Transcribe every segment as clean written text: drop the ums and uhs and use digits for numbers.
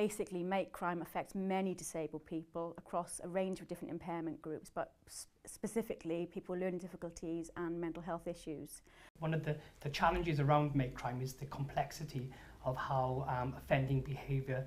Basically, Make Crime affects many disabled people across a range of different impairment groups, but specifically people with learning difficulties and mental health issues. One of the challenges around Make Crime is the complexity of how offending behaviour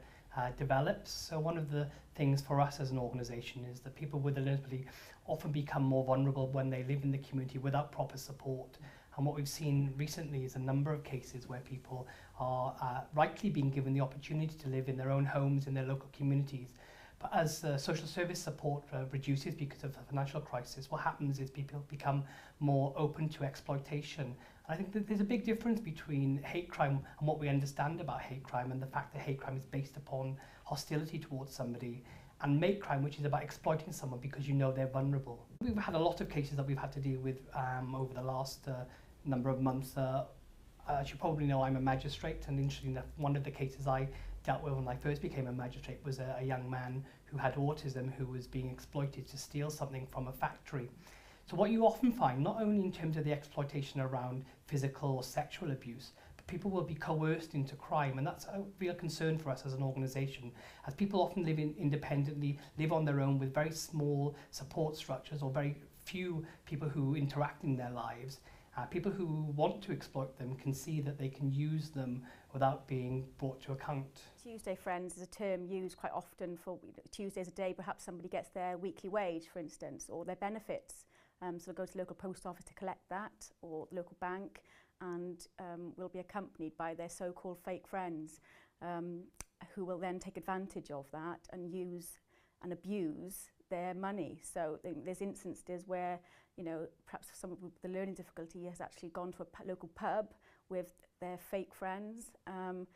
develops. So one of the things for us as an organisation is that people with a learning disability often become more vulnerable when they live in the community without proper support. And what we've seen recently is a number of cases where people are rightly being given the opportunity to live in their own homes, in their local communities. But as social service support reduces because of the financial crisis, what happens is people become more open to exploitation. And I think that there's a big difference between hate crime and what we understand about hate crime and the fact that hate crime is based upon hostility towards somebody, and Make Crime, which is about exploiting someone because you know they're vulnerable. We've had a lot of cases that we've had to deal with over the last number of months. As you probably know, I'm a magistrate, and interestingly enough, one of the cases I dealt with when I first became a magistrate was a young man who had autism who was being exploited to steal something from a factory. So what you often find, not only in terms of the exploitation around physical or sexual abuse, but people will be coerced into crime, and that's a real concern for us as an organisation, as people often live independently, live on their own with very small support structures or very few people who interact in their lives. People who want to exploit them can see that they can use them without being brought to account. Tuesday Friends is a term used quite often for Tuesdays a day. Perhaps somebody gets their weekly wage, for instance, or their benefits. So they'll go to the local post office to collect that, or the local bank, and will be accompanied by their so-called fake friends, who will then take advantage of that and use and abuse their money. So there's instances where, you know, perhaps someone with the learning difficulty has actually gone to a local pub with their fake friends and,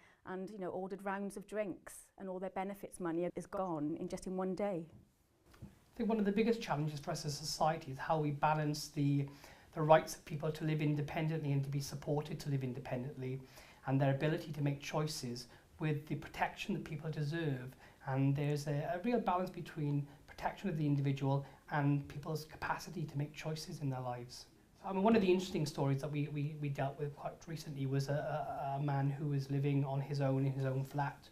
you know, ordered rounds of drinks, and all their benefits money is gone in just one day. I think one of the biggest challenges for us as a society is how we balance the rights of people to live independently and to be supported to live independently, and their ability to make choices with the protection that people deserve. And there's a real balance between protection of the individual and people's capacity to make choices in their lives. I mean, one of the interesting stories that we dealt with quite recently was a man who was living on his own in his own flat.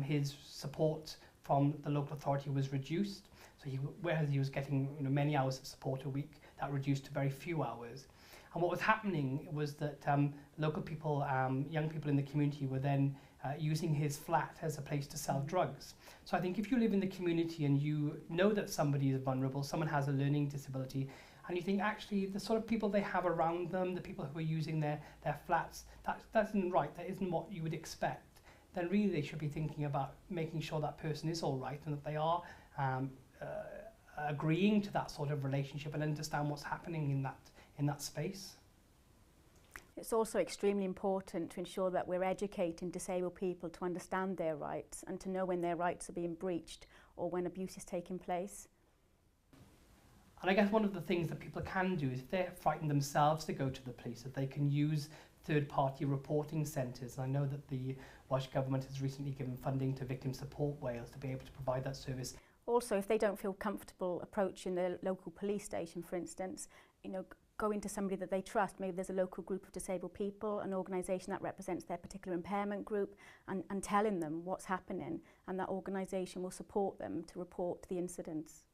His support from the local authority was reduced, so whereas he was getting, you know, many hours of support a week, that reduced to very few hours. And what was happening was that local people, young people in the community, were then using his flat as a place to sell drugs. So I think if you live in the community and you know that somebody is vulnerable, someone has a learning disability, and you think actually the sort of people they have around them, the people who are using their flats, that isn't right, that isn't what you would expect, then really they should be thinking about making sure that person is all right and that they are agreeing to that sort of relationship and understand what's happening in that space. It's also extremely important to ensure that we're educating disabled people to understand their rights and to know when their rights are being breached or when abuse is taking place. And I guess one of the things that people can do is, if they're frightened themselves to go to the police, that they can use third-party reporting centres. And I know that the Welsh Government has recently given funding to Victim Support Wales to be able to provide that service. Also, if they don't feel comfortable approaching their local police station, for instance, you know, go into somebody that they trust. Maybe there's a local group of disabled people, an organisation that represents their particular impairment group, and telling them what's happening, and that organisation will support them to report the incidents.